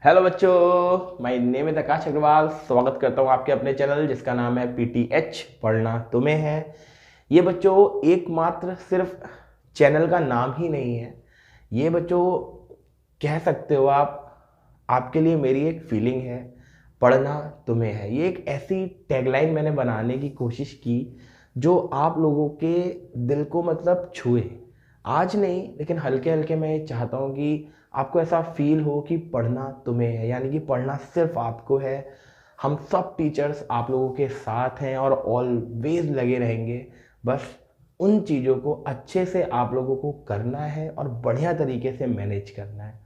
Hello बच्चों, my name is आकाश अग्रवाल। स्वागत करता हूँ आपके अपने चैनल जिसका नाम है पीटीएच पढ़ना तुम्हें है। ये बच्चों एकमात्र सिर्फ चैनल का नाम ही नहीं है, ये बच्चों कह सकते हो आप, आपके लिए मेरी एक फीलिंग है। पढ़ना तुम्हें है, ये एक ऐसी टैगलाइन मैंने बनाने की कोशिश की जो आप लोगों के दिल को मतलब छुए। आज नहीं लेकिन हल्के हल्के मैं ये चाहता हूँ कि आपको ऐसा फील हो कि पढ़ना तुम्हें है, यानी कि पढ़ना सिर्फ आपको है। हम सब टीचर्स आप लोगों के साथ हैं और ऑलवेज लगे रहेंगे। बस उन चीज़ों को अच्छे से आप लोगों को करना है और बढ़िया तरीके से मैनेज करना है।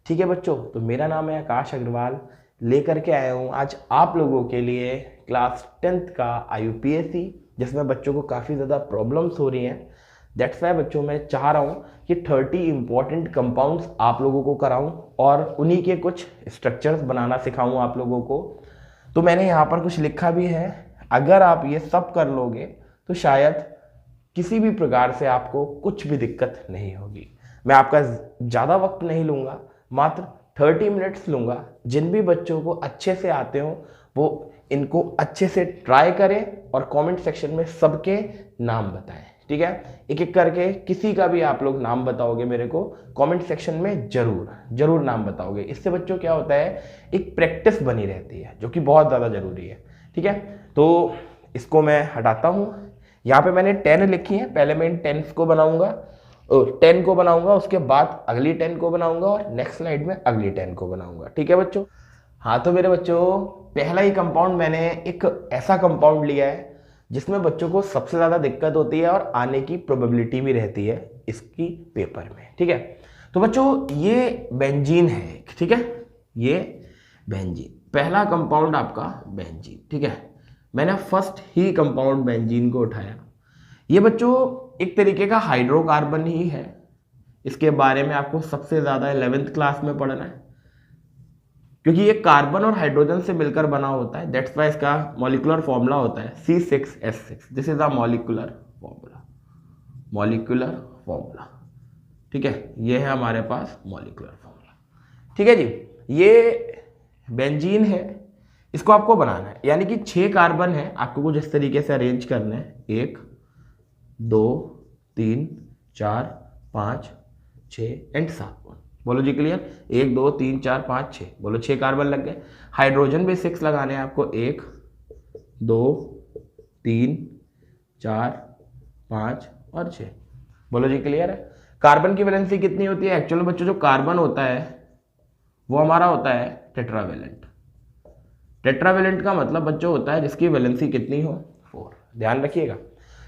ठीक है बच्चों, तो मेरा नाम है आकाश अग्रवाल। लेकर के आया हूँ आज आप लोगों के लिए क्लास 10th का IUPAC, जिसमें बच्चों को काफ़ी ज़्यादा प्रॉब्लम्स हो रही हैं। दैट्स वाई बच्चों मैं चाह रहा हूँ कि 30 इंपॉर्टेंट कंपाउंड्स आप लोगों को कराऊं और उन्हीं के कुछ स्ट्रक्चर्स बनाना सिखाऊं आप लोगों को। तो मैंने यहाँ पर कुछ लिखा भी है, अगर आप ये सब कर लोगे तो शायद किसी भी प्रकार से आपको कुछ भी दिक्कत नहीं होगी। मैं आपका ज़्यादा वक्त नहीं लूँगा, मात्र 30 मिनट्स लूँगा। जिन भी बच्चों को अच्छे से आते हो वो इनको अच्छे से ट्राई करें और कमेंट सेक्शन में सबके नाम बताएं। ठीक है, एक एक करके किसी का भी आप लोग नाम बताओगे मेरे को कमेंट सेक्शन में, जरूर जरूर नाम बताओगे। इससे बच्चों क्या होता है, एक प्रैक्टिस बनी रहती है जो कि बहुत ज़्यादा ज़रूरी है। ठीक है, तो इसको मैं हटाता हूँ। यहाँ पे मैंने 10 लिखी है, पहले मैं इन 10 को बनाऊंगा और 10 को बनाऊंगा, उसके बाद अगली 10 को बनाऊंगा और नेक्स्ट स्लाइड में अगली 10 को बनाऊंगा। ठीक है बच्चों। हाँ तो मेरे बच्चों, पहला ही कंपाउंड मैंने एक ऐसा कंपाउंड लिया है जिसमें बच्चों को सबसे ज़्यादा दिक्कत होती है और आने की प्रोबेबिलिटी भी रहती है इसकी पेपर में। ठीक है, तो बच्चों ये बेंजीन है। ठीक है, ये बेंजीन पहला कंपाउंड आपका बेंजीन। ठीक है, मैंने फर्स्ट ही कंपाउंड बेंजीन को उठाया। ये बच्चों एक तरीके का हाइड्रोकार्बन ही है। इसके बारे में आपको सबसे ज़्यादा 11th क्लास में पढ़ना है, क्योंकि ये कार्बन और हाइड्रोजन से मिलकर बना होता है। दैट्स वाई इसका मॉलिक्यूलर फॉर्मूला होता है C6H6। This is the molecular formula, molecular formula. ठीक है, ये है हमारे पास मॉलिक्यूलर फॉर्मूला। ठीक है जी, ये बेंजीन है, इसको आपको बनाना है। यानी कि 6 कार्बन है, आपको कुछ इस तरीके से अरेंज करना है। 1 2 3 4 5 6 एंड 7। बोलो जी क्लियर। 1 2 3 4 5 6, बोलो 6 कार्बन लग गए। हाइड्रोजन भी 6 लगाने हैं आपको। 1 2 3 4 5 और 6, बोलो जी क्लियर है। कार्बन की वैलेंसी कितनी होती है एक्चुअल में बच्चों? जो कार्बन होता है वो हमारा होता है टेट्रावेलेंट। टेट्रावेलेंट का मतलब बच्चों होता है जिसकी वैलेंसी कितनी हो, 4। ध्यान रखिएगा।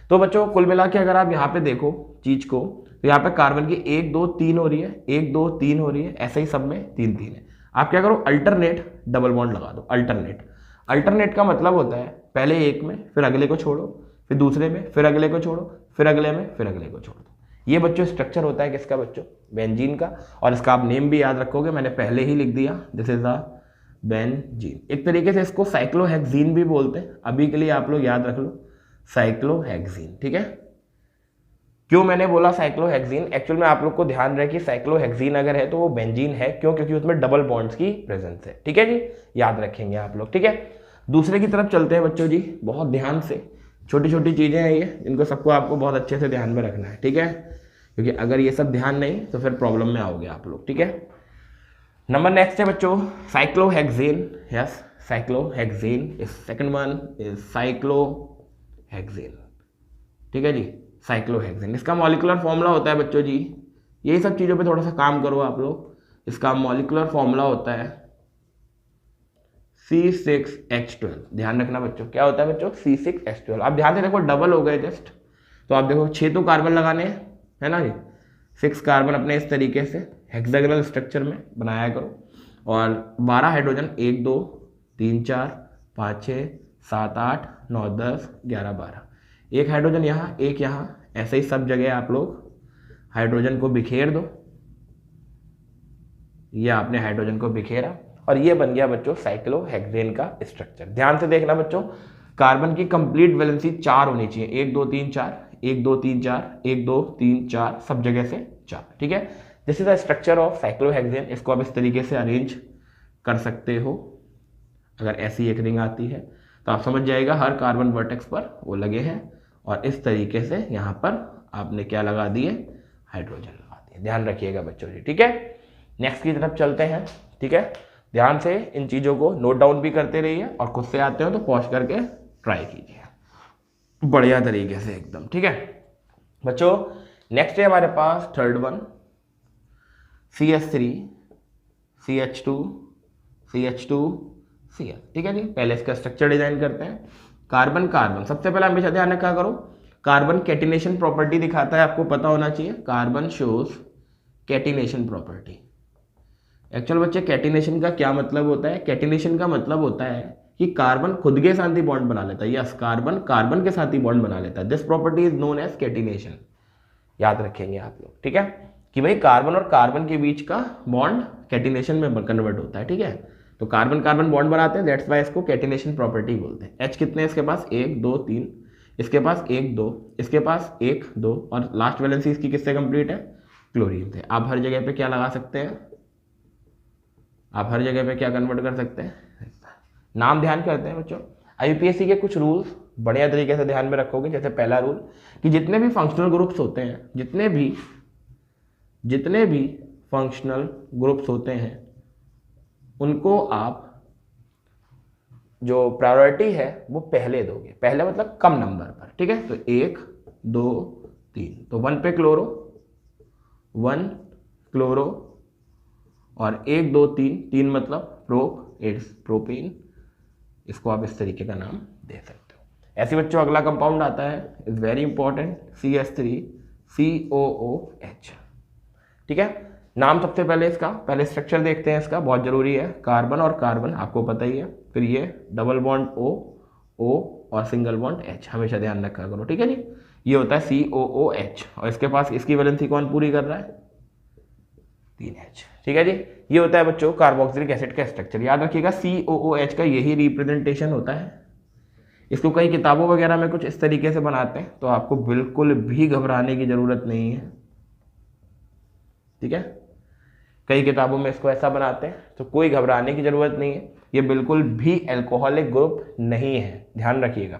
तो बच्चों कुल मिला के अगर आप यहाँ पे देखो चीज को, तो यहाँ पे कार्बन की 1 2 3 हो रही है, 1 2 3 हो रही है, ऐसे ही सब में 3 3 है। आप क्या करो, अल्टरनेट डबल बॉन्ड लगा दो। अल्टरनेट, अल्टरनेट का मतलब होता है पहले एक में फिर अगले को छोड़ो, फिर दूसरे में फिर अगले को छोड़ो, फिर अगले में फिर अगले को छोड़ दो। ये बच्चों स्ट्रक्चर होता है किसका बच्चों? बेंजीन का। और इसका आप नेम भी याद रखोगे, मैंने पहले ही लिख दिया, दिस इज द बेंजीन। एक तरीके से इसको साइक्लोहेक्सीन भी बोलते हैं, अभी के लिए आप लोग याद रख लो साइक्लोहेक्सीन। ठीक है, क्यों मैंने बोला साइक्लोहेक्सीन? एक्चुअल में आप लोग को ध्यान रहे कि साइक्लोहेक्सीन अगर है तो वो बेंजीन है। क्यों? क्योंकि उसमें डबल बॉन्ड्स की प्रेजेंस है। ठीक है जी, याद रखेंगे आप लोग। ठीक है, दूसरे की तरफ चलते हैं बच्चों जी, बहुत ध्यान से। छोटी छोटी चीजें हैं ये, इनको सबको आपको बहुत अच्छे से ध्यान में रखना है। ठीक है, क्योंकि अगर ये सब ध्यान नहीं तो फिर प्रॉब्लम में आओगे आप लोग। ठीक है, नंबर नेक्स्ट है बच्चों cyclohexene. Yes, cyclohexene is second one, is cyclohexene. ठीक है जी, साइक्लोहेक्सेन। इसका मॉलिक्यूलर फॉर्मूला होता है बच्चों जी, यही सब चीज़ों पे थोड़ा सा काम करो आप लोग। इसका मॉलिक्यूलर फॉर्मूला होता है C6H12। ध्यान रखना बच्चों, क्या होता है बच्चों? C6H12। आप ध्यान से देखो, डबल हो गए जस्ट। तो आप देखो 6 तो कार्बन लगाने हैं, है ना जी। 6 कार्बन अपने इस तरीके से हेक्सागोनल स्ट्रक्चर में बनाया करो, और 12 हाइड्रोजन, 1 2 3 4 5 6 7 8 9 10 11 12। एक हाइड्रोजन यहाँ, एक यहाँ, ऐसे ही सब जगह आप लोग हाइड्रोजन को बिखेर दो। ये आपने हाइड्रोजन को बिखेरा और ये बन गया बच्चों साइक्लोहेक्सेन का स्ट्रक्चर। ध्यान से देखना बच्चों, कार्बन की कंप्लीट वैलेंसी 4 होनी चाहिए। 1 2 3 4, 1 2 3 4, 1 2 3 4, सब जगह से 4। ठीक है, this is the structure of cyclohexane. इसको आप इस तरीके से अरेंज कर सकते हो। अगर ऐसी एक रिंग आती है तो आप समझ जाएगा हर कार्बन वर्टेक्स पर वो लगे हैं, और इस तरीके से यहाँ पर आपने क्या लगा दिए, हाइड्रोजन लगा दिए। ध्यान रखिएगा बच्चों जी, ठीक है। नेक्स्ट की तरफ चलते हैं, ठीक है। ध्यान से इन चीज़ों को नोट डाउन भी करते रहिए, और खुद से आते हो तो पॉज करके ट्राई कीजिए बढ़िया तरीके से एकदम, ठीक है बच्चों। नेक्स्ट है हमारे पास third one, CH3 CH2 CH2 Cl, ठीक है जी। पहले इसका स्ट्रक्चर डिजाइन करते हैं। कार्बन कार्बन, सबसे पहले हमेशा ध्यान रखा करो, कार्बन कैटिनेशन प्रॉपर्टी दिखाता है, आपको पता होना चाहिए। Carbon shows catenation property. Actual बच्चे कैटिनेशन का क्या मतलब होता है? कैटिनेशन का मतलब होता है कि कार्बन खुद के साथ ही बॉन्ड बना लेता है। यस, कार्बन कार्बन के साथ ही बॉन्ड बना लेता है। This property is known as catenation. याद रखेंगे आप लोग, ठीक है, कि भाई कार्बन और कार्बन के बीच का बॉन्ड कैटिनेशन में कन्वर्ट होता है, ठीक है। तो कार्बन कार्बन बॉन्ड बनाते हैं, दैट्स वाई इसको कैटिनेशन प्रॉपर्टी बोलते हैं। H कितने हैं इसके पास? 1 2 3, इसके पास 1 2, इसके पास 1 2, और लास्ट वैलेंसी इसकी किससे कंप्लीट है? क्लोरीन से। आप हर जगह पे क्या लगा सकते हैं? आप हर जगह पे क्या कन्वर्ट कर सकते हैं? नाम ध्यान करते हैं बच्चों। IUPAC के कुछ रूल्स बढ़िया तरीके से ध्यान में रखोगे। जैसे पहला रूल कि जितने भी फंक्शनल ग्रुप्स होते हैं, जितने भी फंक्शनल ग्रुप्स होते हैं, उनको आप जो प्रायोरिटी है वो पहले दोगे। पहले मतलब कम नंबर पर, ठीक है। तो 1 2 3, तो 1 पे क्लोरो, 1 क्लोरो, और 1 2 3, 3 मतलब प्रोप, इट्स प्रोपेन। इसको आप इस तरीके का नाम दे सकते हो। ऐसे बच्चों अगला कंपाउंड आता है, इज वेरी इंपॉर्टेंट, CH3COOH, ठीक है। नाम सबसे पहले इसका, पहले स्ट्रक्चर देखते हैं इसका, बहुत जरूरी है। कार्बन और कार्बन आपको पता ही है, फिर ये डबल बॉन्ड O और सिंगल बॉन्ड H, हमेशा ध्यान रखा करो, ठीक है जी। ये होता है COOH, और इसके पास इसकी वैलेंसी कौन पूरी कर रहा है? 3H, ठीक है जी। ये होता है बच्चों कार्बोक्सिलिक एसिड का स्ट्रक्चर। याद रखिएगा COOH का यही रिप्रेजेंटेशन होता है। इसको कई किताबों वगैरह में कुछ इस तरीके से बनाते हैं, तो आपको बिल्कुल भी घबराने की जरूरत नहीं है, ठीक है। कई किताबों में इसको ऐसा बनाते हैं, तो कोई घबराने की जरूरत नहीं है। ये बिल्कुल भी एल्कोहलिक ग्रुप नहीं है, ध्यान रखिएगा।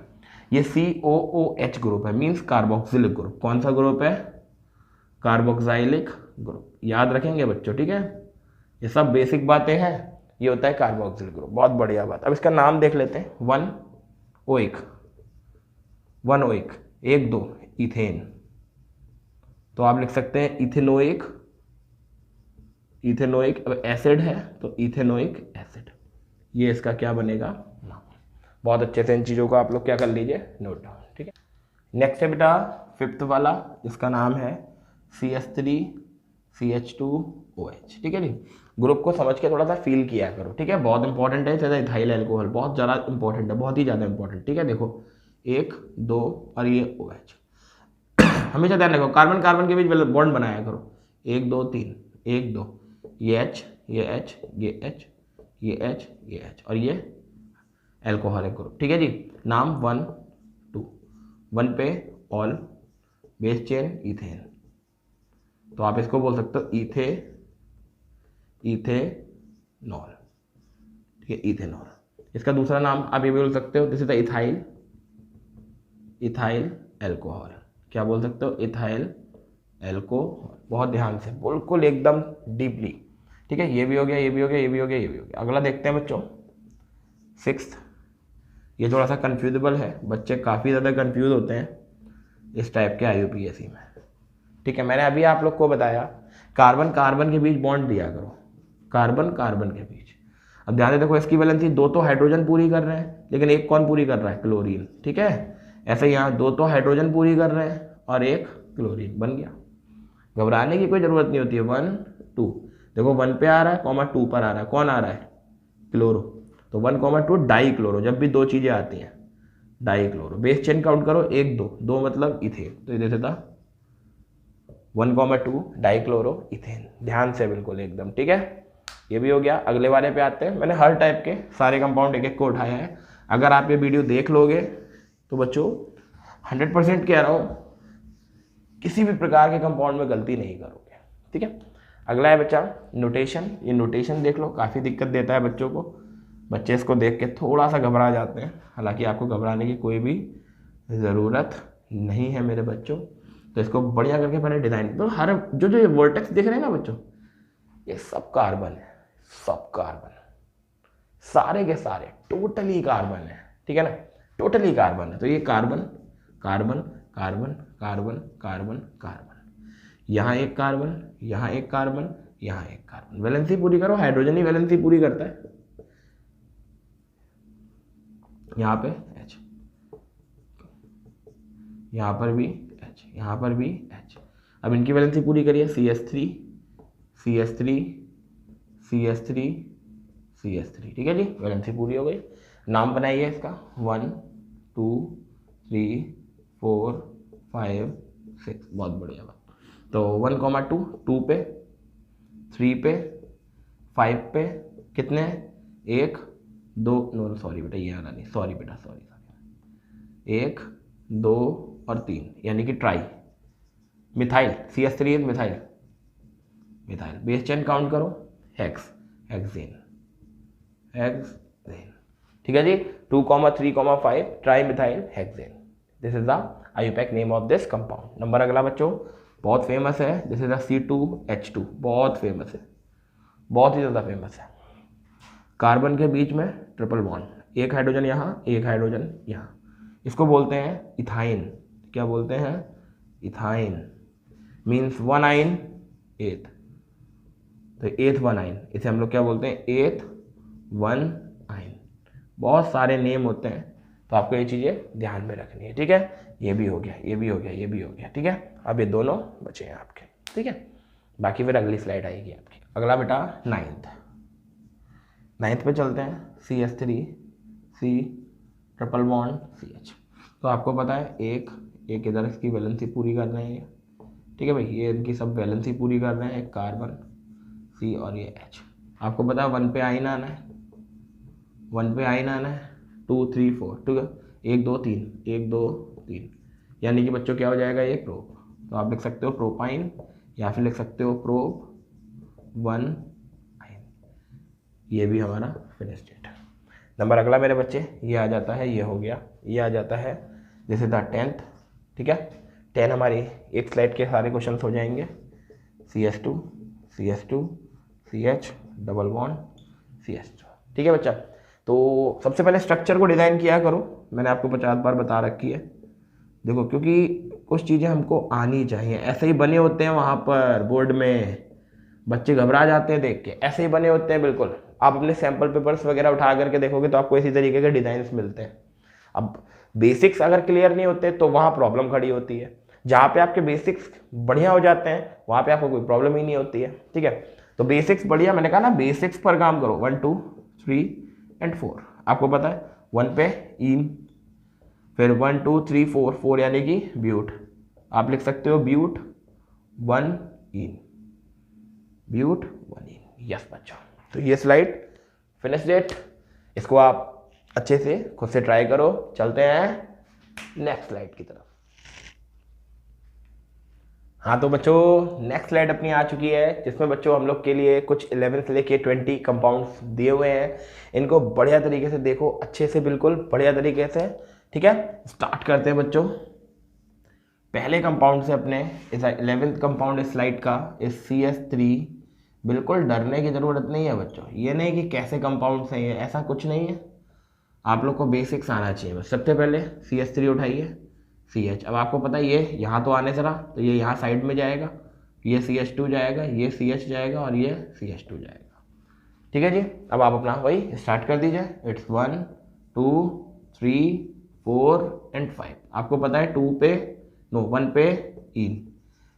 ये COOH ग्रुप है, मींस कार्बोक्सिलिक ग्रुप। कौन सा ग्रुप है? Carboxylic group. याद रखेंगे बच्चों, ठीक है। ये सब बेसिक बातें हैं। ये होता है कार्बोक्सिलिक ग्रुप, बहुत बढ़िया बात। अब इसका नाम देख लेते हैं। 1OIC, 1 2 ethane. तो आप लिख सकते हैं इथेनोइक, इथेनोइक एसिड है तो इथेनोइक एसिड। ये इसका क्या बनेगा? नाम। बहुत अच्छे से इन चीज़ों को आप लोग क्या कर लीजिए, नोट डाउन, ठीक है। नेक्स्ट है बेटा फिफ्थ वाला, इसका नाम है CH3CH2OH, ठीक है जी। ग्रुप को समझ के थोड़ा सा फील किया करो, ठीक है। बहुत इंपॉर्टेंट है, जैसे इथाइल अल्कोहल बहुत ज़्यादा इंपॉर्टेंट है, बहुत ही ज़्यादा इंपॉर्टेंट, ठीक है। देखो 1 2 और ये OH, हमेशा ध्यान रखो कार्बन कार्बन के बीच बॉन्ड बनाया करो। 1 2 3, 1 2, ये H ये H ये H ये H ये H, और ये एल्कोहलिक ग्रुप, ठीक है जी। नाम 1 2, 1 पे ऑल, बेस चेन इथेन, तो आप इसको बोल सकते हो इथेनॉल, ठीक है, इथेनॉल। इसका दूसरा नाम आप ये बोल सकते हो, this is the ethyl alcohol. क्या बोल सकते हो? Ethyl alcohol. बहुत ध्यान से, बिल्कुल एकदम डीपली, ठीक है। ये भी हो गया, ये भी हो गया, ये भी हो गया, ये भी हो गया। अगला देखते हैं बच्चों, 6th। ये थोड़ा सा कंफ्यूजेबल है, बच्चे काफ़ी ज़्यादा कंफ्यूज होते हैं इस टाइप के IUPAC में, ठीक है। मैंने अभी आप लोग को बताया कार्बन कार्बन के बीच बॉन्ड दिया करो, कार्बन कार्बन के बीच। अब ध्यान से देखो, इसकी वैलेंसी 2 तो हाइड्रोजन पूरी कर रहे हैं, लेकिन एक कौन पूरी कर रहा है? क्लोरीन, ठीक है। ऐसे यहाँ 2 तो हाइड्रोजन पूरी कर रहे हैं और एक क्लोरीन, बन गया। घबराने की कोई ज़रूरत नहीं होती है। 1 2, देखो 1 पे आ रहा है, 2 पर आ रहा है, कौन आ रहा है? क्लोरो। तो 1 2 डाई क्लोरो, जब भी 2 चीज़ें आती हैं die chloro. Base chain count करो, 1 2, 2 मतलब इथेन, तो ये देता 1 2 डाई क्लोरो इथेन। ध्यान से बिल्कुल एकदम, ठीक है। ये भी हो गया। अगले वाले पे आते हैं। मैंने हर टाइप के सारे कंपाउंड एक एक को उठाया है। अगर आप ये वीडियो देख लोगे तो बच्चों 100% कह रहा हूँ, किसी भी प्रकार के कंपाउंड में गलती नहीं करोगे, ठीक है। अगला है बच्चा नोटेशन। ये नोटेशन देख लो, काफ़ी दिक्कत देता है बच्चों को, बच्चे इसको देख के थोड़ा सा घबरा जाते हैं, हालांकि आपको घबराने की कोई भी ज़रूरत नहीं है मेरे बच्चों। तो इसको बढ़िया करके पहले डिज़ाइन, तो हर जो जो ये वर्टेक्स दिख रहे हैं ना बच्चों, ये सब कार्बन है, सब कार्बन, सारे के सारे टोटली कार्बन है, ठीक है ना, टोटली कार्बन है। तो ये carbon carbon carbon carbon carbon carbon, यहाँ एक कार्बन, यहाँ एक कार्बन, यहाँ एक कार्बन। वैलेंसी पूरी करो, हाइड्रोजन ही वैलेंसी पूरी करता है। यहाँ पे H, यहाँ पर भी H, यहाँ पर भी H। अब इनकी वैलेंसी पूरी करिए, CH3 CH3 CH3 CH3, ठीक है जी, वैलेंसी पूरी हो गई। नाम बनाइए इसका, 1 2 3 4 5 6, बहुत बढ़िया बात। तो 1,2 2 पे, 3 पे, 5 पे, कितने, 1 2, नो सॉरी बेटा, ये आना नहीं, सॉरी बेटा, सॉरी, 1 2 और 3, यानी कि tri methyl, CH3 is methyl, methyl. Base chain count करो, हेक्स, हेक्सेन, हेक्सेन, ठीक है जी। 2, 3, 5 tri methyl hexane, this is the IUPAC name of this compound. Number अगला बच्चों बहुत फेमस है, दिस इज द C2H2, बहुत फेमस है, बहुत ही ज़्यादा फेमस है। कार्बन के बीच में ट्रिपल बॉन्ड, एक हाइड्रोजन यहाँ, एक हाइड्रोजन यहाँ, इसको बोलते हैं इथाइन। क्या बोलते हैं, इथाइन, मीन्स 1 आइन 8, तो 8 1 आइन, इसे हम लोग क्या बोलते हैं, 8 1 आइन। बहुत सारे नेम होते हैं, तो आपको ये चीज़ें ध्यान में रखनी है, ठीक है। ये भी हो गया, ये भी हो गया, ये भी हो गया, ठीक है। अब ये दोनों बचे हैं आपके, ठीक है, बाकी फिर अगली स्लाइड आएगी आपकी। अगला बेटा नाइन्थ पे चलते हैं, CH3 C triple bond CH। तो आपको पता है एक इधर इसकी वैलेंसी पूरी कर रहे हैं, ठीक है भाई, ये इनकी सब वैलेंसी पूरी कर रहे हैं, एक कार्बन C और ये H। आपको पता है 1 पे आइन आना है, 1 पे आइन आना है, 2 3 4, ठीक है, 1 2 3, 1 2 3, यानी कि बच्चों क्या हो जाएगा, ये प्रोप। तो आप लिख सकते हो प्रोपाइन, या फिर लिख सकते हो प्रोप 1 आइन, ये भी हमारा फिनिश स्टेट। नंबर अगला मेरे बच्चे ये आ जाता है, ये हो गया, ये आ जाता है, दिस इज द 10th, ठीक है। 10 हमारी एक स्लाइड के सारे क्वेश्चन हो जाएंगे, CH2 CH2 CH double bond CH2, ठीक है बच्चा। तो सबसे पहले स्ट्रक्चर को डिज़ाइन किया करो, मैंने आपको 50 बार बता रखी है। देखो क्योंकि कुछ चीज़ें हमको आनी चाहिए, ऐसे ही बने होते हैं वहाँ पर बोर्ड में, बच्चे घबरा जाते हैं देख के, ऐसे ही बने होते हैं बिल्कुल। आप अपने सैम्पल पेपर्स वगैरह उठा करके देखोगे तो आपको इसी तरीके के डिज़ाइंस मिलते हैं। अब बेसिक्स अगर क्लियर नहीं होते तो वहाँ प्रॉब्लम खड़ी होती है, जहाँ पे आपके बेसिक्स बढ़िया हो जाते हैं वहाँ पे आपको कोई प्रॉब्लम ही नहीं होती है, ठीक है। तो बेसिक्स बढ़िया, मैंने कहा ना बेसिक्स पर काम करो, 1 2 3 एंड 4। आपको पता है 1 पे इन, फिर 1 2 3 4, 4 यानी कि ब्यूट, आप लिख सकते हो ब्यूट 1 इन, ब्यूट 1 इन, यस बच्चों। तो ये स्लाइड फिनिश डेट, इसको आप अच्छे से खुद से ट्राई करो। चलते हैं नेक्स्ट स्लाइड की तरफ। हाँ तो बच्चों नेक्स्ट स्लाइड अपनी आ चुकी है, जिसमें बच्चों हम लोग के लिए कुछ 11 से लेके 20 कंपाउंड्स दिए हुए हैं। इनको बढ़िया तरीके से देखो, अच्छे से, बिल्कुल बढ़िया तरीके से, ठीक है। स्टार्ट करते हैं बच्चों पहले कंपाउंड से अपने, इस 11th कंपाउंड इस स्लाइड का इस CH3। बिल्कुल डरने की ज़रूरत नहीं है बच्चों, ये नहीं कि कैसे कंपाउंड्स हैं ये, ऐसा कुछ नहीं है। आप लोग को बेसिक्स आना चाहिए बस। सबसे पहले CH3 उठाइए, CH। अब आपको पता है ये यहाँ तो आने से रहा, तो ये यहाँ साइड में जाएगा, ये CH2 जाएगा, ये CH जाएगा और ये CH2 जाएगा, ठीक है जी। अब आप अपना वही स्टार्ट कर दीजिए, इट्स 1 2 3 4 एंड 5। आपको पता है 2 पे, नो 1 पे इन,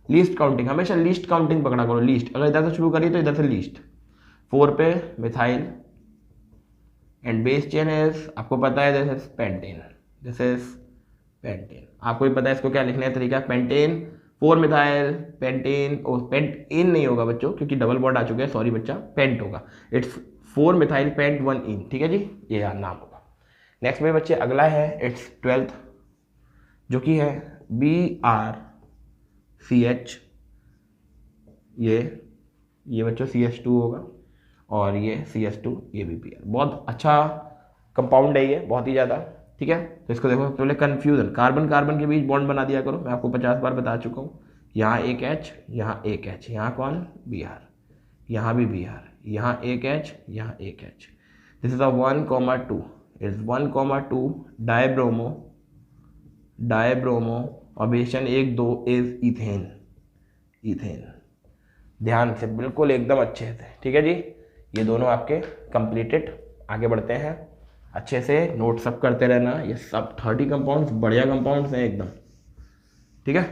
लीस्ट काउंटिंग, हमेशा लीस्ट काउंटिंग पकड़ा करो, लीस्ट। अगर इधर से शुरू करिए तो इधर से लीस्ट। 4 पे methyl and base chain is, आपको पता है this is pentane, this is pentane. आपको भी पता है इसको क्या लिखने का तरीका, pentane 4 methyl pentane, pentene नहीं होगा बच्चों क्योंकि डबल बॉन्ड आ चुके हैं, सॉरी बच्चा, पेंट होगा। इट्स 4 मिथाइल पेंट 1 इन, ठीक है जी, ये नाम होगा। नेक्स्ट में बच्चे अगला है इट्स 12th, जो कि है BrCH, ये बच्चों CH2 होगा और ये CH2 ये भी Br। बहुत अच्छा कंपाउंड है ये, बहुत ही ज़्यादा। ठीक है, तो इसको देखो, पहले कन्फ्यूजन, कार्बन कार्बन के बीच बॉन्ड बना दिया करो, मैं आपको 50 बार बता चुका हूँ। यहाँ एक H, यहाँ एक H, यहाँ कौन Br, यहाँ भी Br, यहाँ एक H, यहाँ एक H। This is a 1,2 is 1,2 dibromo, dibromo objection 1 2 is ethane, ethane. ध्यान से, बिल्कुल एकदम अच्छे से। ठीक है जी, ये दोनों आपके कंप्लीटेड। आगे बढ़ते हैं, अच्छे से नोट सब करते रहना। ये सब 30 कंपाउंड्स बढ़िया कंपाउंड्स हैं एकदम। ठीक है,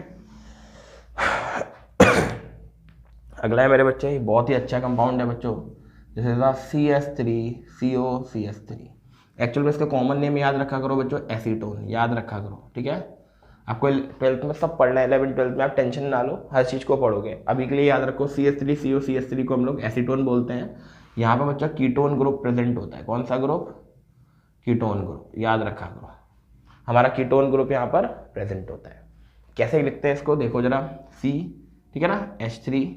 अगला है मेरे बच्चे, ये बहुत ही अच्छा कंपाउंड है बच्चों, जैसे CH3COCH3। एक्चुअल में इसका कॉमन नेम याद रखा करो बच्चों, एसीटोन, याद रखा करो। ठीक है, आपको 12th में सब पढ़ना है, 11 12th में आप टेंशन ना लो, हर चीज़ को पढ़ोगे। अभी के लिए याद रखो CH3COCH3 को हम लोग एसीटोन बोलते हैं। यहाँ पर बच्चा कीटोन ग्रुप प्रेजेंट होता है। कौन सा ग्रुप? कीटोन ग्रुप, याद रखा करो, हमारा कीटोन ग्रुप यहाँ पर प्रेजेंट होता है। कैसे लिखते हैं इसको देखो जरा, C, ठीक है ना, H3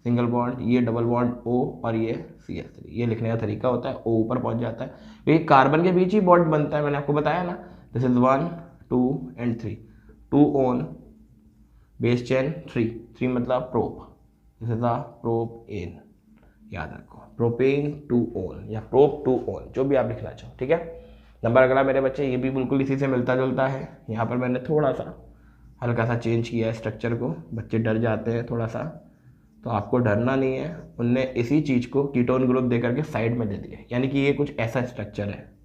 सिंगल बॉन्ड, ये डबल बॉन्ड O और ये CH3, ये लिखने का तरीका होता है। O ऊपर पहुंच जाता है, ये कार्बन के बीच ही बॉन्ड बनता है, मैंने आपको बताया ना। This is 1 2 and 3, 2 on base chain 3 मतलब prop, this is a propane, याद रखो, प्रोपेन 2 ऑन या प्रोप 2 ऑन, जो भी आप लिखना चाहो। ठीक है, नंबर अगला मेरे बच्चे, ये भी बिल्कुल इसी से मिलता जुलता है। यहाँ पर मैंने थोड़ा सा हल्का सा चेंज किया है स्ट्रक्चर को, बच्चे डर जाते हैं थोड़ा सा, तो आपको डरना नहीं है। उनने इसी चीज़ को कीटोन ग्रुप दे करके साइड में दे दिया, यानी कि ये कुछ ऐसा स्ट्रक्चर है,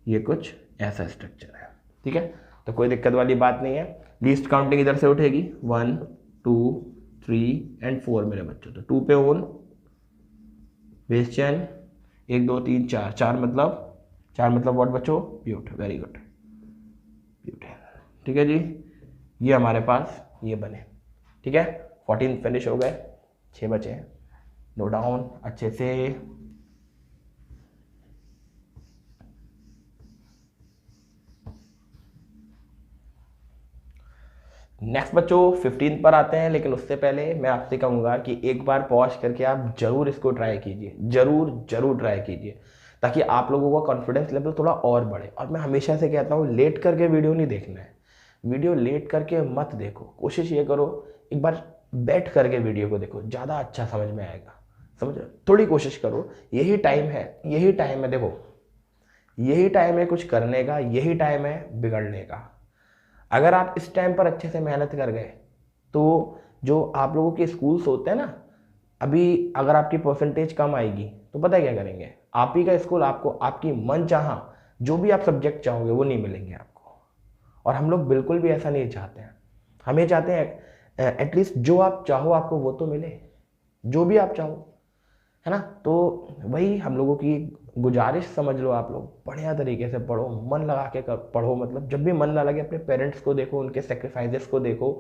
ये कुछ ऐसा स्ट्रक्चर है। ठीक है, तो कोई दिक्कत वाली बात नहीं है। लीस्ट काउंटिंग इधर से उठेगी, 1 2 3 एंड 4 मेरे बच्चों। तो 2 पे ओन, बेस चैन 1 2 3 4, 4 मतलब व्हाट बच्चों? Bute, very good, butane. ठीक है जी, ये हमारे पास ये बने। ठीक है, 14 फिनिश हो गए, 6 बचे हैं। नोट डाउन अच्छे से। नेक्स्ट बच्चों 15 पर आते हैं, लेकिन उससे पहले मैं आपसे कहूँगा कि एक बार पॉज करके आप जरूर इसको ट्राई कीजिए, जरूर ट्राई कीजिए, ताकि आप लोगों का कॉन्फिडेंस लेवल थोड़ा और बढ़े। और मैं हमेशा से कहता हूँ, लेट करके वीडियो नहीं देखना है, वीडियो लेट करके मत देखो। कोशिश ये करो, एक बार बैठ करके वीडियो को देखो, ज़्यादा अच्छा समझ में आएगा। समझ, थोड़ी कोशिश करो, यही टाइम है, देखो, यही टाइम है कुछ करने का, यही टाइम है बिगड़ने का। अगर आप इस टाइम पर अच्छे से मेहनत कर गए, तो जो आप लोगों के स्कूल्स होते हैं ना, अभी अगर आपकी परसेंटेज कम आएगी तो पता है क्या करेंगे, आप ही का स्कूल आपको आपकी मन चाहा जो भी आप सब्जेक्ट चाहोगे वो नहीं मिलेंगे आपको। और हम लोग बिल्कुल भी ऐसा नहीं चाहते हैं, हमें चाहते हैं एटलीस्ट जो आप चाहो आपको वो तो मिले, जो भी आप चाहो, है ना। तो वही हम लोगों की गुजारिश समझ लो, आप लोग बढ़िया तरीके से पढ़ो, मन लगा के पढ़ो। मतलब जब भी मन ना लगे, अपने पेरेंट्स को देखो, उनके सेक्रीफाइसेस को देखो,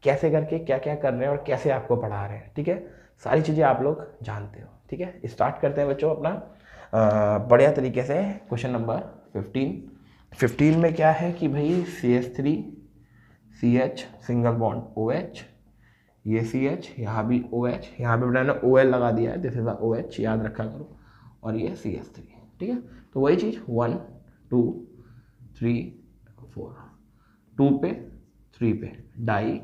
कैसे करके क्या क्या कर रहे हैं और कैसे आपको पढ़ा रहे हैं। ठीक है, सारी चीज़ें आप लोग जानते हो। ठीक है, स्टार्ट करते हैं बच्चों अपना बढ़िया तरीके से। क्वेश्चन नंबर 15 में क्या है कि भाई CH3 CH single bond OH, ये CH, यहाँ भी OH, यहाँ पे मैंने OL लगा दिया है, दिस इज OH, याद रखा करो, और ये CH3। ठीक है, तो वही चीज़ 1 2 3 4, 2 पे 3 पे डाई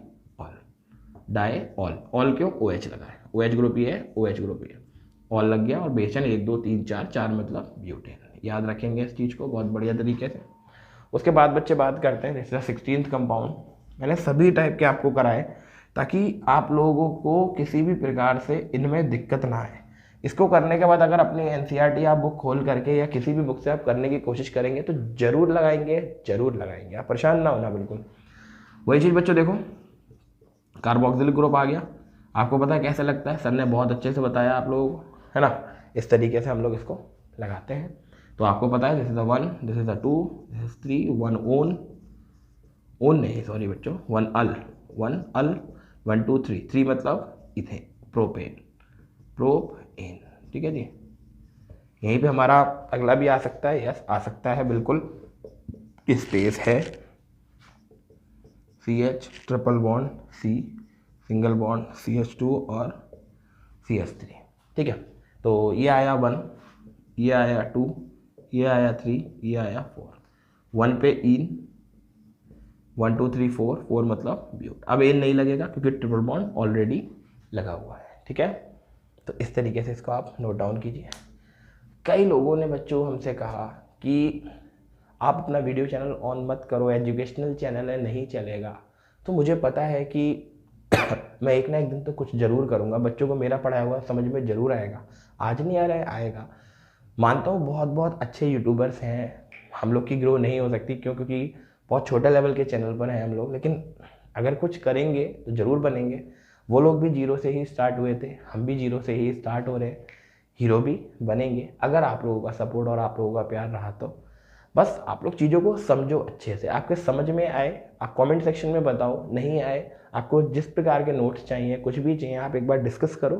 ऑल, ऑल क्यों? OH लगा है, OH ग्रुप ये है, OH ग्रुप ये, ऑल लग गया, और बेचन 1 2 3 4 मतलब ब्यूटेन। याद रखेंगे इस चीज़ को बहुत बढ़िया तरीके से। उसके बाद बच्चे बात करते हैं जैसे 16th कंपाउंड। मैंने सभी टाइप के आपको कराए ताकि आप लोगों को किसी भी प्रकार से इनमें दिक्कत ना आए। इसको करने के बाद अगर अपनी NCERT आप बुक खोल करके या किसी भी बुक से आप करने की कोशिश करेंगे तो जरूर लगाएंगे, आप परेशान ना होना बिल्कुल। वही चीज़ बच्चों देखो, कार्बोक्सिल ग्रुप आ गया, आपको पता है कैसे लगता है, सर ने बहुत अच्छे से बताया आप लोगों को, है ना। इस तरीके से हम लोग इसको लगाते हैं, तो आपको पता है this is 1 this is 2 this is 3, 1 own नहीं, सॉरी बच्चों, 1 अल 1 2 3 मतलब इथेन, प्रोपेन। ठीक है जी, यहीं पे हमारा अगला भी आ सकता है, यस आ सकता है बिल्कुल, स्पेस है CH triple bond C single bond CH2 और CH3, ठीक है। तो ये आया 1, ये आया 2, ये आया 3, ये आया 4, 1 पे इन 1 2 3 4, 4 मतलब ब्यूट। अब एन नहीं लगेगा क्योंकि ट्रिपल बॉन्ड ऑलरेडी लगा हुआ है, ठीक है। तो इस तरीके से इसको आप नोट डाउन कीजिए। कई लोगों ने बच्चों हमसे कहा कि आप अपना वीडियो चैनल ऑन मत करो, एजुकेशनल चैनल है, नहीं चलेगा। तो मुझे पता है कि मैं एक ना एक दिन तो कुछ ज़रूर करूँगा, बच्चों को मेरा पढ़ाया हुआ समझ में ज़रूर आएगा। आज नहीं आ रहा है, आएगा। मानता हूँ बहुत बहुत अच्छे यूट्यूबर्स हैं, हम लोग की ग्रो नहीं हो सकती क्योंकि बहुत छोटे लेवल के चैनल पर हैं हम लोग, लेकिन अगर कुछ करेंगे तो ज़रूर बनेंगे। वो लोग भी जीरो से ही स्टार्ट हुए थे, हम भी जीरो से ही स्टार्ट हो रहे हैं, हीरो भी बनेंगे अगर आप लोगों का सपोर्ट और आप लोगों का प्यार रहा तो। बस आप लोग चीज़ों को समझो अच्छे से, आपके समझ में आए आप कमेंट सेक्शन में बताओ, नहीं आए आपको जिस प्रकार के नोट्स चाहिए, कुछ भी चाहिए, आप एक बार डिस्कस करो,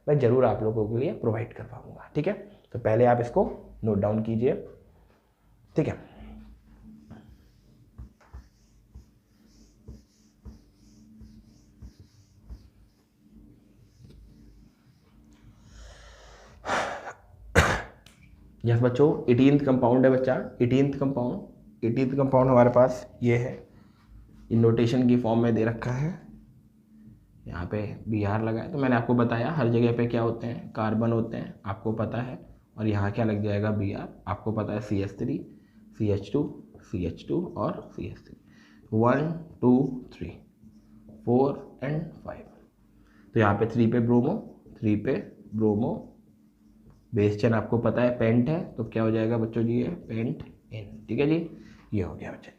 मैं ज़रूर आप लोगों के लिए प्रोवाइड कर पाऊँगा, ठीक है। तो पहले आप इसको नोट डाउन कीजिए, ठीक है। यस बच्चों, 18th कंपाउंड है बच्चा, 18th कंपाउंड हमारे पास ये है, इन नोटेशन की फॉर्म में दे रखा है। यहाँ पे Br लगा है, तो मैंने आपको बताया हर जगह पे क्या होते हैं, कार्बन होते हैं, आपको पता है। और यहाँ क्या लग जाएगा Br, आपको पता है CH3, CH2, CH2 और CH3, 1 2 3 4 एंड 5। तो यहाँ पे 3 पे ब्रोमो, 3 पे ब्रोमो, बेस चेन आपको पता है पेंट है, तो क्या हो जाएगा बच्चों जी, ये पेंट इन, ठीक है जी। ये हो गया बच्चे।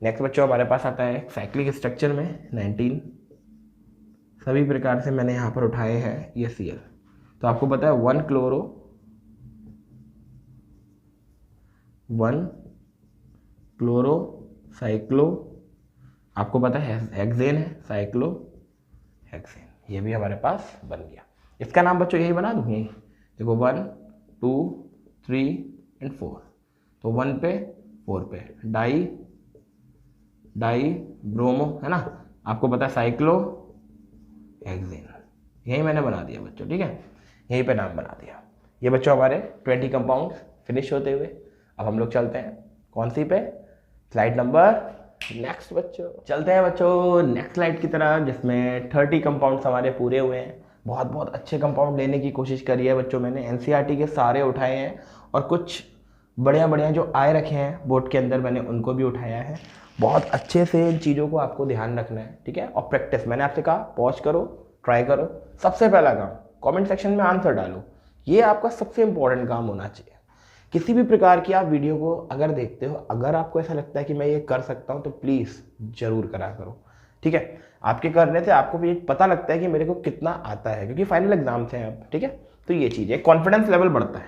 नेक्स्ट बच्चों हमारे पास आता है साइक्लिक स्ट्रक्चर में 19, सभी प्रकार से मैंने यहाँ पर उठाए हैं ये Cl। तो आपको पता है 1 क्लोरो, 1 क्लोरो साइक्लो, आपको पता है हेक्सेन है, साइक्लो हेक्सेन, ये भी हमारे पास बन गया। इसका नाम बच्चों यही बना दूँ, यही देखो 1 2 3 एंड 4। तो 1 पे 4 पे डाई ब्रोमो है ना, आपको पता है साइक्लो हेक्सेन, यही मैंने बना दिया बच्चों, ठीक है, यहीं पे नाम बना दिया। ये बच्चों हमारे 20 कंपाउंड फिनिश होते हुए, अब हम लोग चलते हैं कौन सी पे, स्लाइड नंबर नेक्स्ट बच्चों। चलते हैं बच्चों नेक्स्ट स्लाइड की तरफ, जिसमें 30 कंपाउंड्स हमारे पूरे हुए हैं। बहुत बहुत अच्छे कंपाउंड लेने की कोशिश करी है बच्चों, मैंने NCERT के सारे उठाए हैं और कुछ बढ़िया जो आए रखे हैं बोर्ड के अंदर मैंने उनको भी उठाया है। बहुत अच्छे से इन चीज़ों को आपको ध्यान रखना है, ठीक है। और प्रैक्टिस, मैंने आपसे कहा पॉज करो, ट्राई करो। सबसे पहला काम कमेंट सेक्शन में आंसर डालो, ये आपका सबसे इंपॉर्टेंट काम होना चाहिए। किसी भी प्रकार की आप वीडियो को अगर देखते हो, अगर आपको ऐसा लगता है कि मैं ये कर सकता हूँ, तो प्लीज़ ज़रूर करा करो, ठीक है। आपके करने से आपको भी पता लगता है कि मेरे को कितना आता है, क्योंकि फाइनल एग्जाम्स हैं अब, ठीक है। तो ये चीज़ है, कॉन्फिडेंस लेवल बढ़ता है,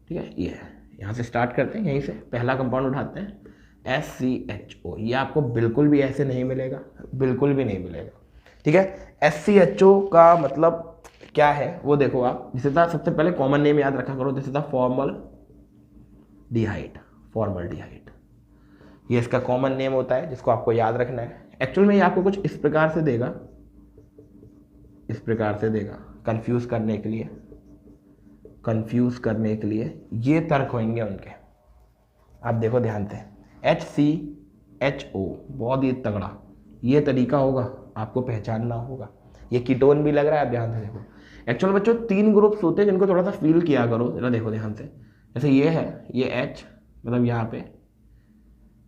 ठीक है। ये है, यहाँ से स्टार्ट करते हैं, यहीं से पहला कंपाउंड उठाते हैं SCHO। ये आपको बिल्कुल भी ऐसे नहीं मिलेगा, बिल्कुल भी नहीं मिलेगा, ठीक है। SCHO का मतलब क्या है वो देखो आप, जैसे था सबसे पहले कॉमन नेम याद रखा करो, जैसे था फॉर्मल्डिहाइड, ये इसका कॉमन नेम होता है जिसको आपको याद रखना है। एक्चुअल में ये आपको कुछ इस प्रकार से देगा, कंफ्यूज करने के लिए ये तर्क होंगे उनके। आप देखो ध्यान से, HCHO बहुत ही तगड़ा ये तरीका होगा, आपको पहचानना होगा। ये कीटोन भी लग रहा है, आप ध्यान से देखो। एक्चुअल बच्चों 3 ग्रुप्स होते हैं जिनको थोड़ा सा फील किया करो, जरा देखो ध्यान से। जैसे ये है, ये H मतलब यहाँ पे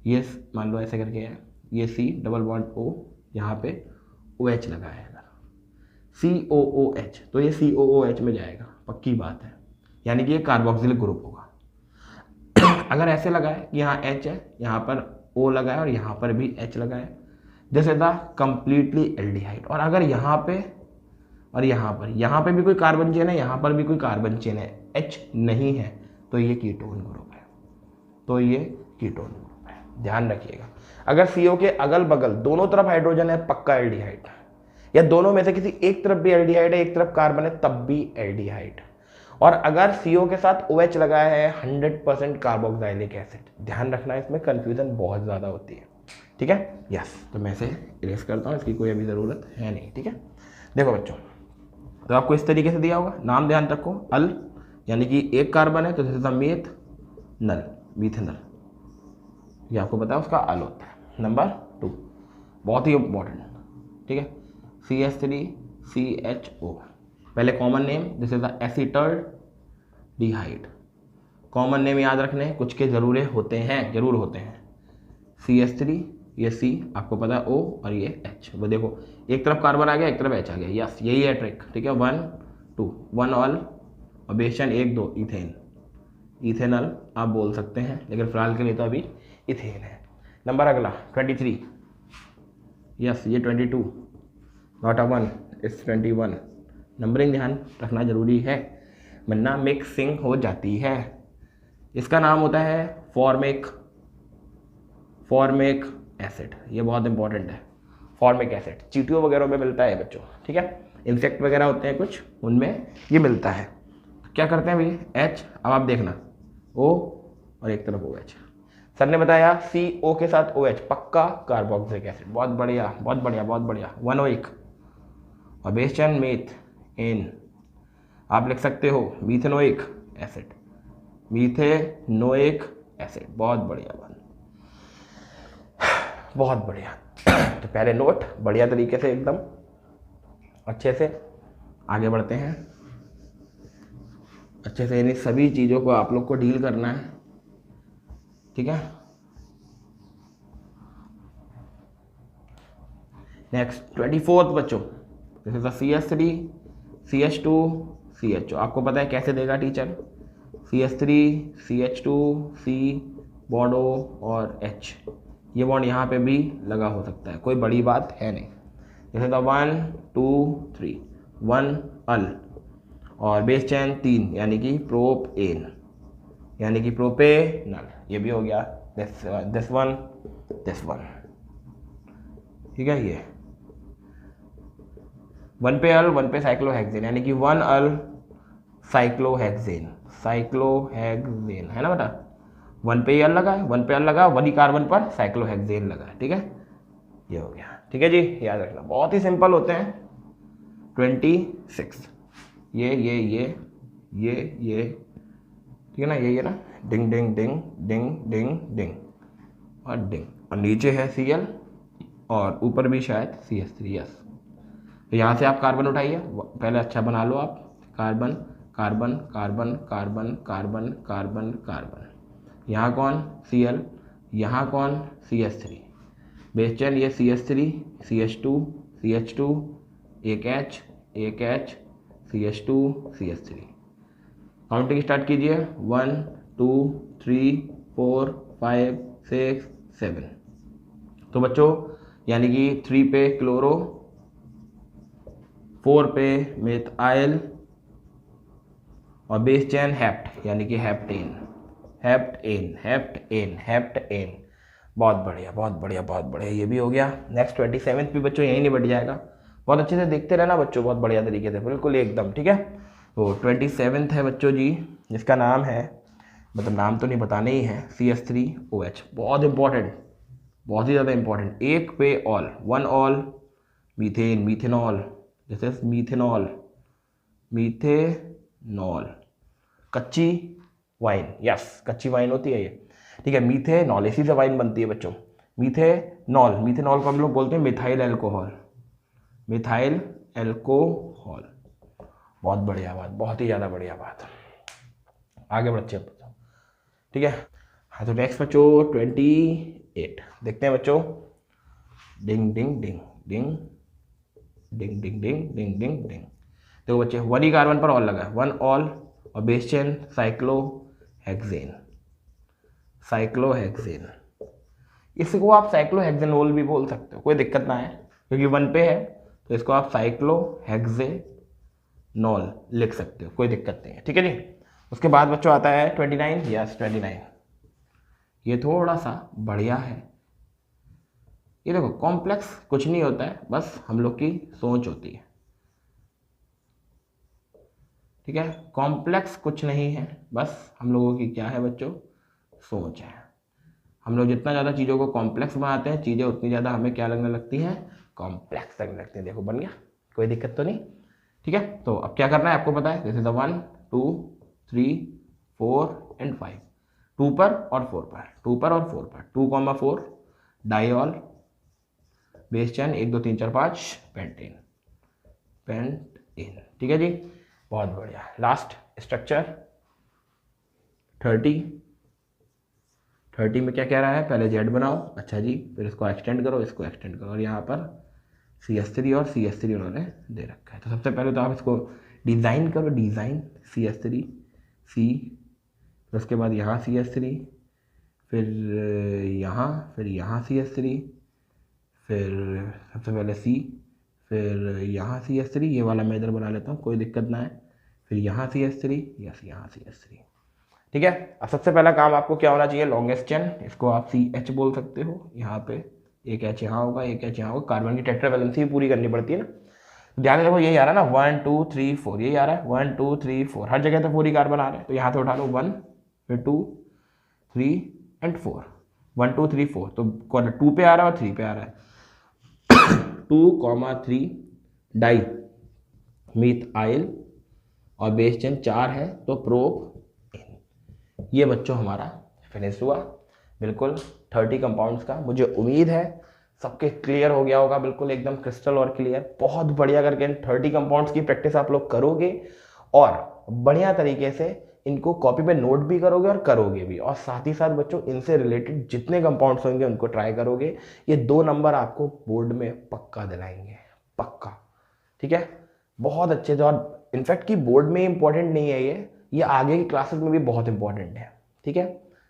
ये मान लो ऐसे करके है, ये C डबल बॉन्ड O, यहाँ पे OH लगा है, COOH, तो ये COOH में जाएगा, पक्की बात है, यानी कि ये कार्बोक्सिलिक ग्रुप होगा। अगर ऐसे लगा है कि यहाँ H है, यहाँ पर O लगा है और यहाँ पर भी H लगा है, जैसे था कंप्लीटली एल्डिहाइड। और अगर यहाँ पे और यहाँ पे भी कोई कार्बन चेन है, यहाँ पर भी कोई कार्बन चेन है, H नहीं है, तो ये कीटोन ग्रुप है, ध्यान रखिएगा। अगर CO के अगल बगल दोनों तरफ हाइड्रोजन है, पक्का एल्डिहाइड, या दोनों में से किसी एक तरफ भी एल्डिहाइड है, एक तरफ कार्बन है, तब भी एल्डिहाइड। और अगर CO के साथ OH लगाया है, 100% कार्बोक्सिलिक एसिड। ध्यान रखना, इसमें कंफ्यूजन बहुत ज़्यादा होती है, ठीक है, यस। तो मैं इसे इरेज करता हूँ, इसकी कोई अभी ज़रूरत है नहीं। ठीक है, देखो बच्चों, तो आपको इस तरीके से दिया होगा, नाम ध्यान रखो, अल यानी कि एक कार्बन है तो this is the meth null, methanal, ये आपको पता है उसका अल होता है। नंबर 2 बहुत ही इंपॉर्टेंट, ठीक है, CH3CHO, पहले common name, this is the acetaldehyde. Common name याद रखने कुछ के जरूर होते हैं। CH3, ये C आपको पता है, O और ये H। वो देखो एक तरफ कार्बन आ गया, एक तरफ H आ गया, यस यही है ट्रिक। ठीक है, 1 2 1 ऑल और बेशन 1 2 इथेन, इथेनल आप बोल सकते हैं, लेकिन फिलहाल के लिए तो अभी इथेन है। नंबर अगला 23, यस ये 22, नॉट अ 1, इट्स 21। नंबरिंग ध्यान रखना जरूरी है वरना मिक्सिंग हो जाती है। इसका नाम होता है फॉर्मिक एसिड, ये बहुत इंपॉर्टेंट है। फॉर्मिक एसिड चींटियों वगैरह में मिलता है बच्चों, ठीक है, इंसेक्ट वगैरह होते हैं कुछ, उनमें ये मिलता है। क्या करते हैं भाई, H, अब आप देखना O और एक तरफ OH। सर ने बताया CO के साथ OH पक्का कार्बोक्सिलिक एसिड, बहुत बढ़िया बहुत बढ़िया बहुत बढ़िया। 101 और बेस चेन मेथ एन, आप लिख सकते हो मीथेनोइक एसिड, मीथेनोइक एसिड, बहुत बढ़िया बहुत बढ़िया। तो पहले नोट बढ़िया तरीके से एकदम अच्छे से आगे बढ़ते हैं, अच्छे से इन सभी चीज़ों को आप लोग को डील करना है। ठीक है, नेक्स्ट 24th बच्चों, this is CH3 CH2 CHO। आपको पता है कैसे देगा teacher, CH3 CH2 C bond O और H, ये बॉन्ड यहाँ पे भी लगा हो सकता है, कोई बड़ी बात है नहीं। जैसे तो 1 2 3 1 अल और बेस चेन 3 यानी कि प्रोपेन यानी कि प्रोपेनल, ये भी हो गया। दिस वन ठीक है, ये 1 पे अल 1 पे साइक्लोहेक्सेन यानी कि 1 अल साइक्लोहेक्सेन है ना बेटा, 1 पे अल लगा है, 1 पे अल लगा, 1 ही कार्बन पर साइक्लोहेक्सेन लगा है। ठीक है, ये हो गया। ठीक है जी, याद रखना बहुत ही सिंपल होते हैं। 26 ये ठीक है ना, ये ना, डिंग डिंग डिंग डिंग डिंग डिंग और डिंग, और नीचे है Cl और ऊपर भी शायद CH3। यस, तो यहाँ से आप कार्बन उठाइए, पहले अच्छा बना लो आप, carbon carbon carbon carbon carbon carbon carbon, यहाँ कौन Cl, यहाँ कौन CH3, बेस चेन ये CH3 CH2 CH2 एक H CH2 CH3। Counting start कीजिए, 1 2 3 4 5 6 7। तो बच्चों यानी कि 3 पे क्लोरो, 4 पे मेथाइल और बेस चेन हेप्ट यानी कि हेप्टेन। बहुत बढ़िया, ये भी हो गया। नेक्स्ट 27 भी बच्चों यहीं निपट जाएगा, बहुत अच्छे से देखते रहना बच्चों, बहुत बढ़िया तरीके से, बिल्कुल एकदम। ठीक है, तो 27 है बच्चों जी, जिसका नाम है, मतलब नाम तो नहीं बताने ही है, CH3OH। बहुत इंपॉर्टेंट, बहुत ही ज़्यादा इंपॉर्टेंट। एक पे all, 1 all methane, methanol, this is methanol, कच्ची वाइन, यस कच्ची वाइन होती है ये। ठीक है, मीथेनॉल, इसी से वाइन बनती है बच्चों, मीथेनॉल को हम लोग बोलते हैं मिथाइल अल्कोहल, बहुत बढ़िया बात, बहुत ही ज़्यादा बढ़िया बात। आगे बढ़ते हैं बच्चों। ठीक है, हाँ, तो नेक्स्ट बच्चों 28 देखते हैं बच्चों। डिंग डिंग डिंग डिंग डिंग डिंग डिंग डिंग डिंग डिंग। देखो बच्चे, 1 ही कार्बन पर ऑल लगा है, 1 ऑल और बेस चेन साइक्लोहेक्सेन, इसको आप साइक्लोहेक्सेनोल भी बोल सकते हो, कोई दिक्कत ना है, क्योंकि 1 पे है तो इसको आप साइक्लोहेक्सेनोल लिख सकते हो, कोई दिक्कत नहीं है। ठीक है जी, उसके बाद बच्चों आता है 29, यस 29, ये थोड़ा सा बढ़िया है। ये देखो, कॉम्प्लेक्स कुछ नहीं होता है, बस हम लोग की सोच होती है। ठीक है, कॉम्प्लेक्स कुछ नहीं है, बस हम लोगों की क्या है बच्चों, सोच है। हम लोग जितना ज़्यादा चीज़ों को कॉम्प्लेक्स बनाते हैं, चीज़ें उतनी ज़्यादा हमें क्या लगने लगती हैं, कॉम्प्लेक्स लगने लगती हैं। देखो बन गया, कोई दिक्कत तो नहीं। ठीक है, तो अब क्या करना है आपको पता है, जैसे 1 2 3 4 एंड 5, 2 पर और 4 पर, 2 पर और 4 पर, 2,4 डाइऑल बेस चैन 1 2 3 4 5 पेंटेन, पेंटेन। ठीक है जी, बहुत बढ़िया। लास्ट स्ट्रक्चर 30 में क्या कह रहा है, पहले जेड बनाओ, अच्छा जी, फिर इसको एक्सटेंड करो, इसको एक्सटेंड करो, और यहाँ पर CS3 और CS3 उन्होंने दे रखा है। तो सबसे पहले तो आप इसको डिज़ाइन करो, डिज़ाइन CS3 C, फिर उसके बाद यहाँ CS3, फिर यहाँ CS3, फिर सबसे पहले C, फिर यहाँ CS3, ये वाला मैं इधर बना लेता हूँ, कोई दिक्कत ना है, फिर यहाँ CS3, यस यहाँ CS3। ठीक है, अब सबसे पहला काम आपको क्या होना चाहिए, लॉन्गेस्ट चेन, इसको आप CH बोल सकते हो। यहाँ पे एक H यहाँ होगा, एक H यहाँ होगा, कार्बन की टेट्रावैलेंसी भी पूरी करनी पड़ती है ना। ध्यान देखो यही आ रहा है ना, 1 2 3 4, यही आ रहा है 1 2 3 4, हर जगह तो 4 ही कार्बन आ रहे हैं, तो यहाँ से उठा लो 1, फिर 2 3 एंड 4, 1 2 3 4, तो 2 पे आ रहा है और 3 पे आ रहा है। 2,3 डाई मीथाइल और बेस चेन 4 है, तो प्रोप। ये बच्चों हमारा फिनिश हुआ बिल्कुल 30 कंपाउंड्स का। मुझे उम्मीद है सबके क्लियर हो गया होगा, बिल्कुल एकदम क्रिस्टल और क्लियर। बहुत बढ़िया करके 30 कंपाउंड्स की प्रैक्टिस आप लोग करोगे और बढ़िया तरीके से इनको कॉपी पे नोट भी करोगे और करोगे भी, और साथ ही साथ बच्चों इनसे रिलेटेड जितने कंपाउंड्स होंगे उनको ट्राई करोगे। ये 2 नंबर आपको बोर्ड में पक्का दिलाएंगे, पक्का। ठीक है, बहुत अच्छे से, और इनफैक्ट कि बोर्ड में इंपॉर्टेंट नहीं है ये आगे की क्लासेस में भी बहुत इंपॉर्टेंट है। ठीक है,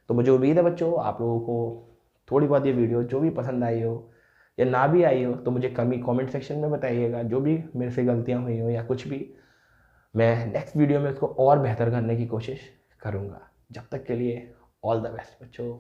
तो मुझे उम्मीद है बच्चों आप लोगों को थोड़ी बहुत ये वीडियो जो भी पसंद आई हो या ना भी आई हो, तो मुझे कमेंट सेक्शन में बताइएगा। जो भी मेरे से गलतियां हुई हो या कुछ भी, मैं नेक्स्ट वीडियो में इसको और बेहतर करने की कोशिश करूँगा। जब तक के लिए ऑल द बेस्ट बच्चों।